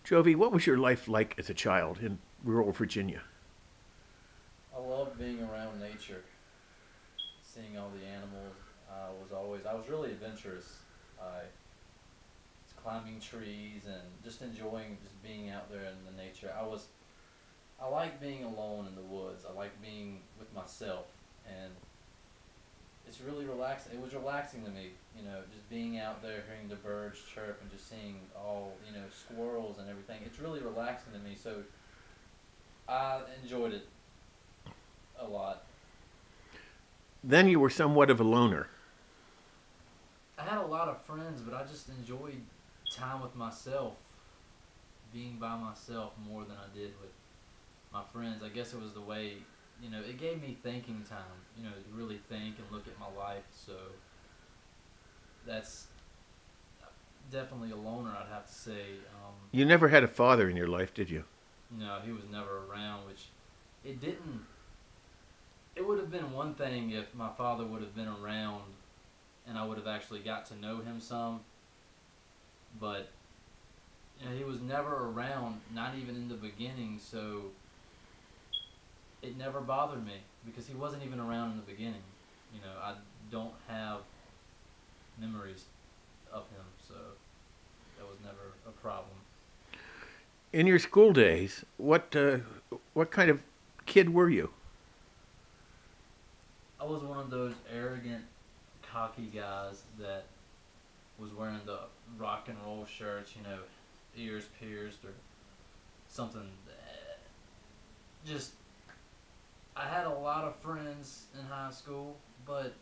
Jovi, what was your life like as a child in rural Virginia? I loved being around nature, seeing all the animals. I was really adventurous. I was climbing trees and just enjoying just being out there in the nature. I like being alone in the woods. I like being with myself, and it's really relaxing. It was relaxing to me, just being out there, hearing the birds chirp, and just seeing all, squirrels and everything. It's really relaxing to me, so I enjoyed it a lot. Then you were somewhat of a loner. I had a lot of friends, but I just enjoyed time with myself, being by myself more than I did with my friends. I guess it was the way, it gave me thinking time, to really think and look at my life. So that's definitely a loner, I'd have to say. You never had a father in your life, did you? No, he was never around, which it didn't. It would have been one thing if my father would have been around and I would have actually got to know him some, but he was never around, not even in the beginning, so it never bothered me because he wasn't even around in the beginning. I don't have memories of him, so that was never a problem. In your school days, what kind of kid were you? I was one of those arrogant, cocky guys that was wearing the rock and roll shirts, ears pierced or something. Just, I had a lot of friends in high school, but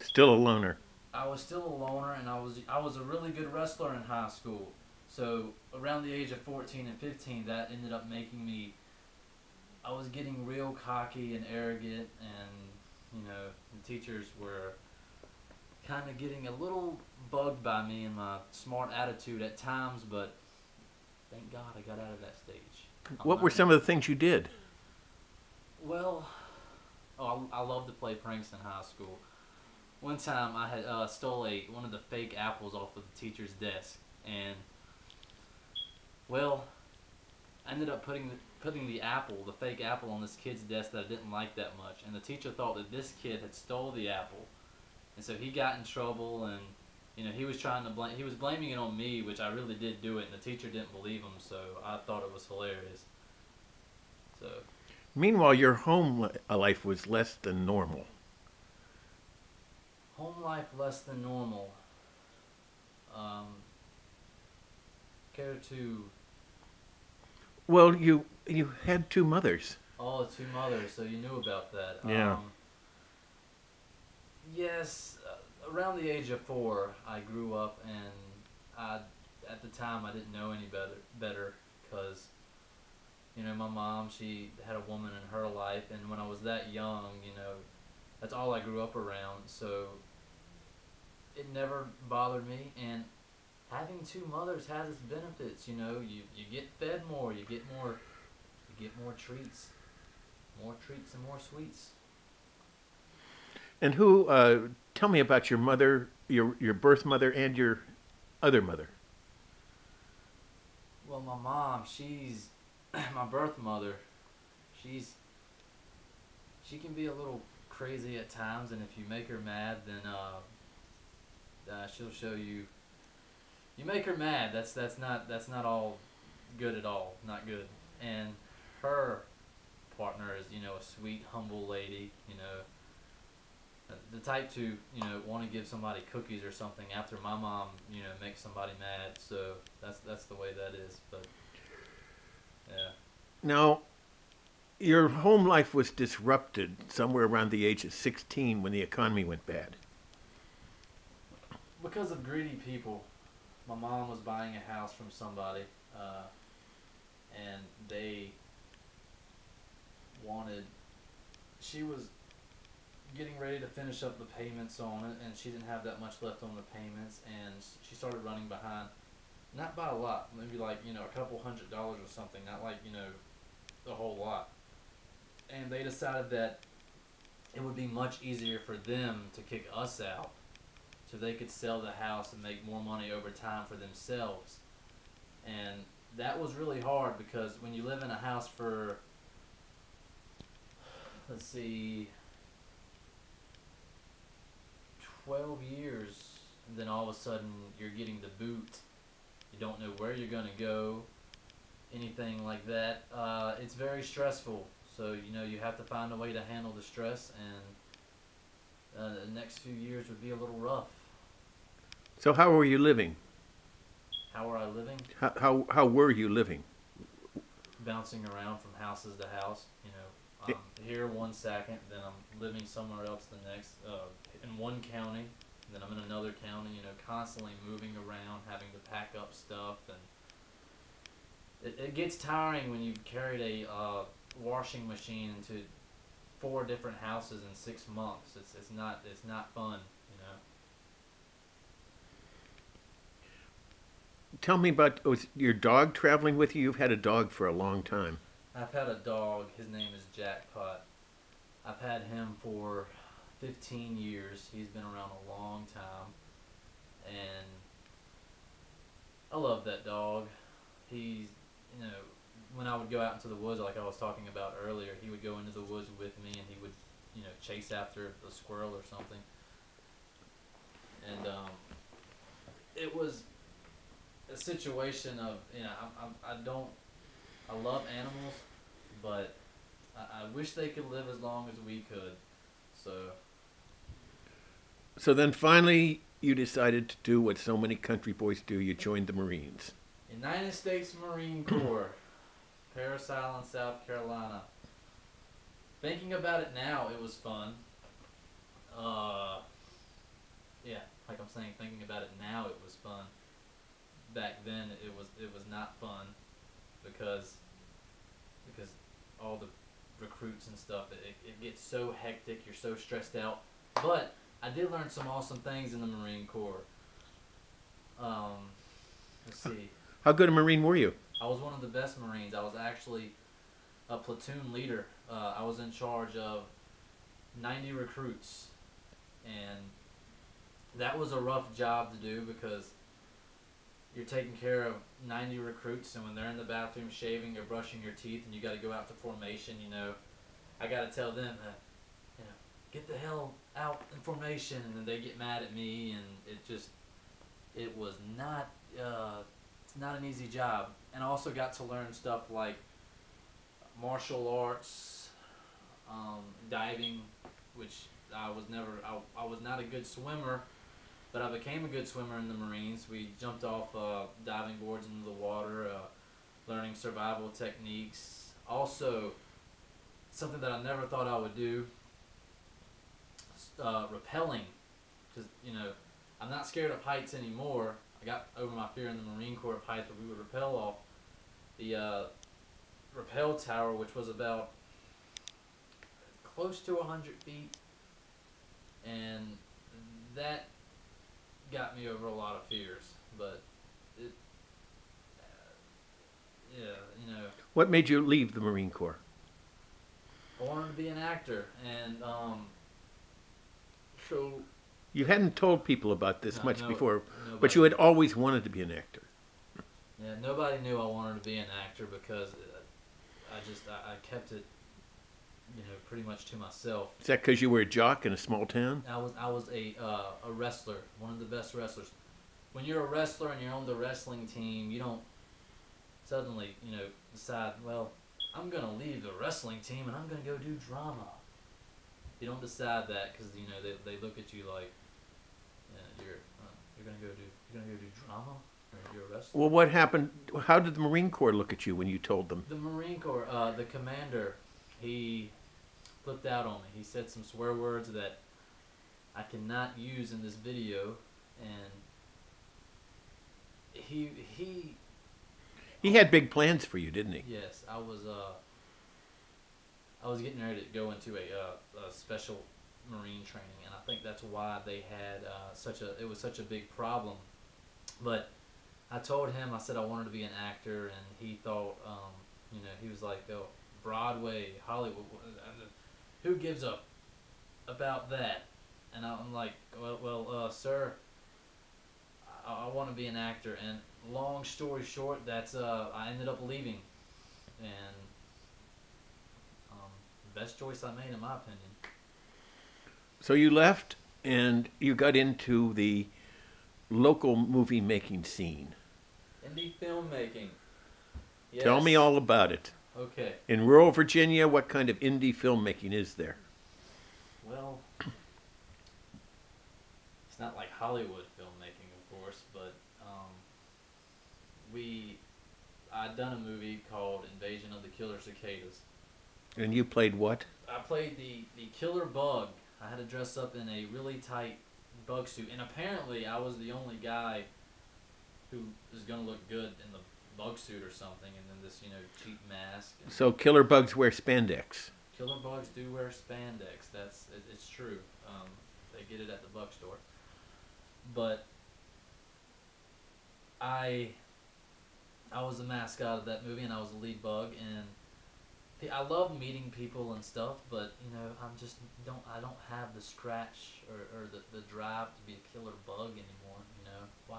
Still a loner. I was still a loner, and I was a really good wrestler in high school. So around the age of 14 and 15, that ended up making me. I was getting real cocky and arrogant, and the teachers were kind of getting a little bugged by me and my smart attitude at times. But thank God I got out of that stage. I'm What were learning. some of the things you did? Well, oh, I love to play pranks in high school. One time I had stole one of the fake apples off of the teacher's desk, and well, I ended up putting the fake apple, on this kid's desk that I didn't like that much, and the teacher thought that this kid had stole the apple, and so he got in trouble, and he was blaming it on me, which I really did do it, and the teacher didn't believe him, so I thought it was hilarious. So Meanwhile, your home life was less than normal. home life less than normal. Um, Care to Well, you had two mothers. all the two mothers, so you knew about that. Yeah. Yes, around the age of 4, I grew up, and I, at the time, I didn't know any better, because my mom, she had a woman in her life, and when I was that young, that's all I grew up around. So it never bothered me, and having two mothers has its benefits. You get fed more, you get more treats and more sweets. And who? Tell me about your mother, your birth mother, and your other mother. Well, my mom, she's my birth mother. She's she can be a little crazy at times, and if you make her mad, then she'll show you. You make her mad. That's not all good at all. Not good. And her partner is a sweet, humble lady. The type to want to give somebody cookies or something after my mom makes somebody mad. So that's the way that is. But yeah. Now, your home life was disrupted somewhere around the age of 16 when the economy went bad. Because of greedy people, my mom was buying a house from somebody, uh, and they wanted. She was getting ready to finish up the payments on it, and she didn't have that much left on the payments, and she started running behind. Not by a lot, maybe like a couple $100 or something. Not like the whole lot. And they decided that it would be much easier for them to kick us out so they could sell the house and make more money over time for themselves. And that was really hard because when you live in a house for, let's see, 12 years, and then all of a sudden you're getting the boot, you don't know where you're going to go, anything like that, it's very stressful. So, you have to find a way to handle the stress, and the next few years would be a little rough. So how were you living? How are I living? How were you living? Bouncing around from houses to house. Here 1 second, then I'm living somewhere else the next. In one county, then I'm in another county. Constantly moving around, having to pack up stuff, and it gets tiring when you've carried a washing machine into 4 different houses in 6 months. It's not fun. Tell me about, was your dog traveling with you? You've had a dog for a long time. I've had a dog. His name is Jackpot. I've had him for 15 years. He's been around a long time, and I love that dog. He's, you know, when I would go out into the woods, like I was talking about earlier, he would go into the woods with me, and he would, chase after a squirrel or something. And it was a situation of, I don't, I love animals, but I wish they could live as long as we could. So So then finally you decided to do what so many country boys do. You joined the Marines. United States Marine Corps, Parris Island, South Carolina. Thinking about it now, it was fun. Uh, yeah, like I'm saying, thinking about it now, it was fun. Back then, it was not fun because because all the recruits and stuff, it gets so hectic. You're so stressed out. But I did learn some awesome things in the Marine Corps. Um, let's see. How good a Marine were you? I was one of the best Marines. I was actually a platoon leader. I was in charge of 90 recruits, and that was a rough job to do because you're taking care of 90 recruits, and when they're in the bathroom shaving or brushing your teeth, and you got to go out to formation, I got to tell them, get the hell out in formation, and then they get mad at me, and it was not, it's not an easy job. And I also got to learn stuff like martial arts, diving, which I was not a good swimmer, but I became a good swimmer in the Marines. We jumped off diving boards into the water, learning survival techniques. Also, something that I never thought I would do, rappelling, because I'm not scared of heights anymore. I got over my fear in the Marine Corps of heights, but we would rappel off the rappel tower, which was about close to 100 feet, and that got me over a lot of fears. But it, yeah, What made you leave the Marine Corps? I wanted to be an actor, and so You hadn't told people about this no, much no, before, but nobody, you had always wanted to be an actor. yeah, nobody knew I wanted to be an actor because I kept it, pretty much to myself. Is that because you were a jock in a small town? I was a wrestler, one of the best wrestlers. When you're a wrestler and you're on the wrestling team, you don't suddenly, decide, well, I'm gonna leave the wrestling team and I'm gonna go do drama. You don't decide that because they look at you like, you're gonna go do drama. You're a wrestler. Well, what happened? How did the Marine Corps look at you when you told them? The Marine Corps, the commander, he flipped out on me. He said some swear words that I cannot use in this video, and he He had big plans for you, didn't he? yes, I was getting ready to go into a special Marine training, and I think that's why they had it was such a big problem. But I told him, I said I wanted to be an actor, and he thought, he was like, oh, Broadway, Hollywood, who gives a about that? And I'm like, well, sir, I want to be an actor. And long story short, that's I ended up leaving, and the best choice I made, in my opinion. So you left and you got into the local movie making scene. Indie filmmaking. Tell me Yes. all about it. Okay. In rural Virginia, what kind of indie filmmaking is there? Well, it's not like Hollywood filmmaking, of course, but we I'd done a movie called Invasion of the Killer Cicadas. And you played what? I played the killer bug. I had to dress up in a really tight bug suit, and apparently I was the only guy who was gonna look good in the bug suit or something, and then this cheap mask. And So killer bugs wear spandex. killer bugs do wear spandex. It's true. They get it at the bug store. But I I was the mascot of that movie, and I was the lead bug, and I love meeting people and stuff, but I don't have the scratch or the drive to be a killer bug anymore. Why?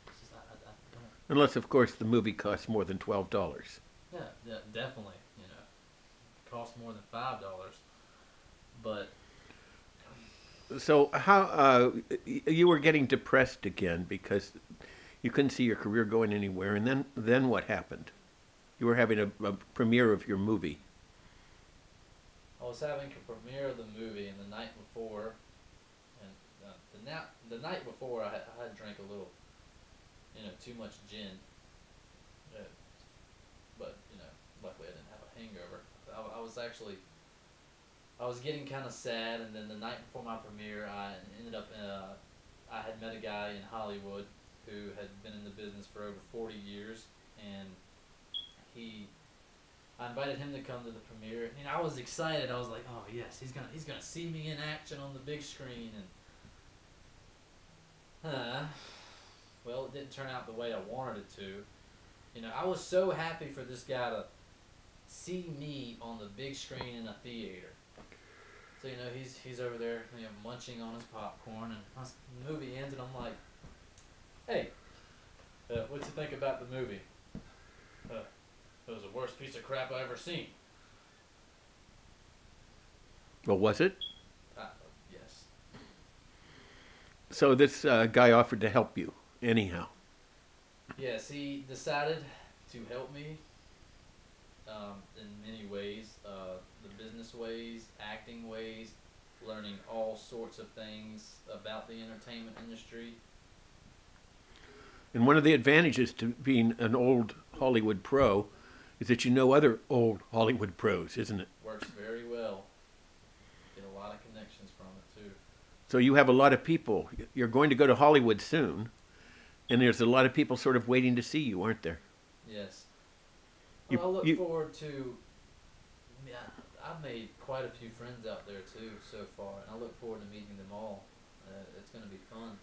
It's just I don't. Unless, of course, the movie costs more than $12. Yeah, yeah, definitely. It costs more than $5, but So how you were getting depressed again because you couldn't see your career going anywhere, and then what happened? You were having a premiere of your movie. I was having a premiere of the movie, and the night before, and the night before, I had drank a little, too much gin. Uh, but luckily I didn't have a hangover. I was actually I was getting kind of sad, and then the night before my premiere, I ended up I had met a guy in Hollywood who had been in the business for over 40 years, and he I invited him to come to the premiere. And I was excited. I was like, "Oh yes, he's gonna see me in action on the big screen." And well, it didn't turn out the way I wanted it to. I was so happy for this guy to see me on the big screen in a theater. So he's over there, munching on his popcorn, and the movie ends, and I'm like, "Hey, what you think about the movie?" It was the worst piece of crap I ever seen. Well, was it? Uh, yes. So this guy offered to help you anyhow. Yes, he decided to help me in many ways, the business ways, acting ways, learning all sorts of things about the entertainment industry. And one of the advantages to being an old Hollywood pro is that you know other old Hollywood pros, isn't it? Works very well. Get a lot of connections from it too. So you have a lot of people. You're going to go to Hollywood soon, and there's a lot of people sort of waiting to see you, aren't there? Yes. You, Well, I look you, forward to. Yeah, I've made quite a few friends out there too so far, and I look forward to meeting them all. It's going to be fun.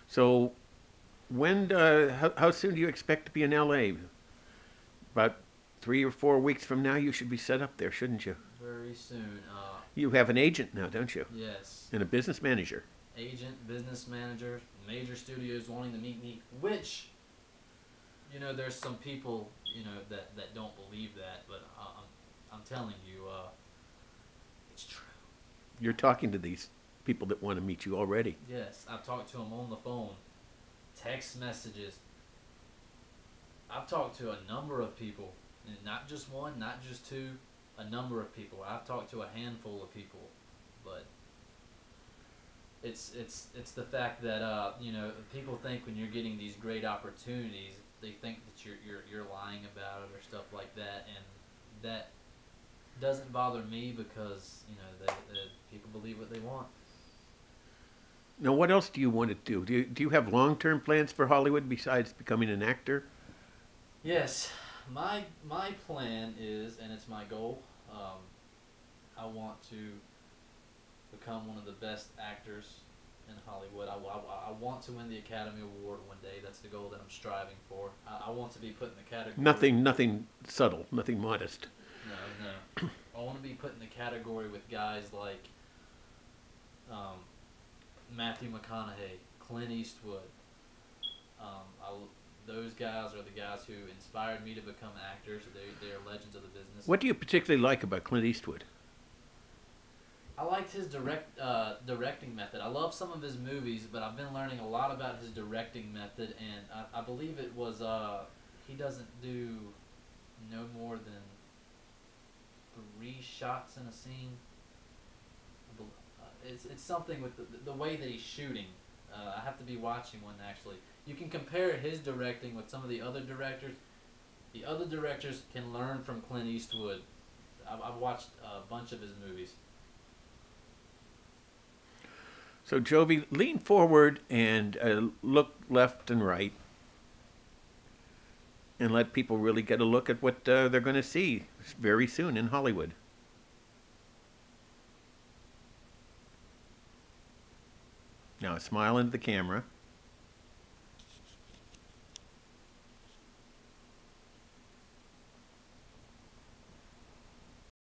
so how soon do you expect to be in L.A.? About 3 or 4 weeks from now, you should be set up there, shouldn't you? Very soon. You have an agent now, don't you? Yes. And a business manager. Agent, business manager, major studios wanting to meet me, which, there's some people, that don't believe that, but I'm telling you, it's true. You're talking to these people that want to meet you already. Yes, I've talked to them on the phone, text messages. I've talked to a number of people, and not just one, not just two, a number of people. I've talked to a handful of people, but it's the fact that people think when you're getting these great opportunities, they think that you're lying about it or stuff like that, and that doesn't bother me because the people believe what they want. Now, what else do you want to do? Do you have long-term plans for Hollywood besides becoming an actor? Yes, my plan is, and it's my goal. I want to become one of the best actors in Hollywood. I want to win the Academy Award one day. That's the goal that I'm striving for. I want to be put in the category. Nothing subtle, nothing modest. No, no. I want to be put in the category with guys like Matthew McConaughey, Clint Eastwood. I, those guys are the guys who inspired me to become actors. They're legends of the business. What do you particularly like about Clint Eastwood? I liked his directing method. I love some of his movies, but I've been learning a lot about his directing method, and I believe it was he doesn't do no more than 3 shots in a scene. It's something with the way that he's shooting. I have to be watching one actually. You can compare his directing with some of the other directors. The other directors can learn from Clint Eastwood. I've watched a bunch of his movies. So, Jovi, lean forward and look left and right and let people really get a look at what they're going to see very soon in Hollywood. Now, smile into the camera.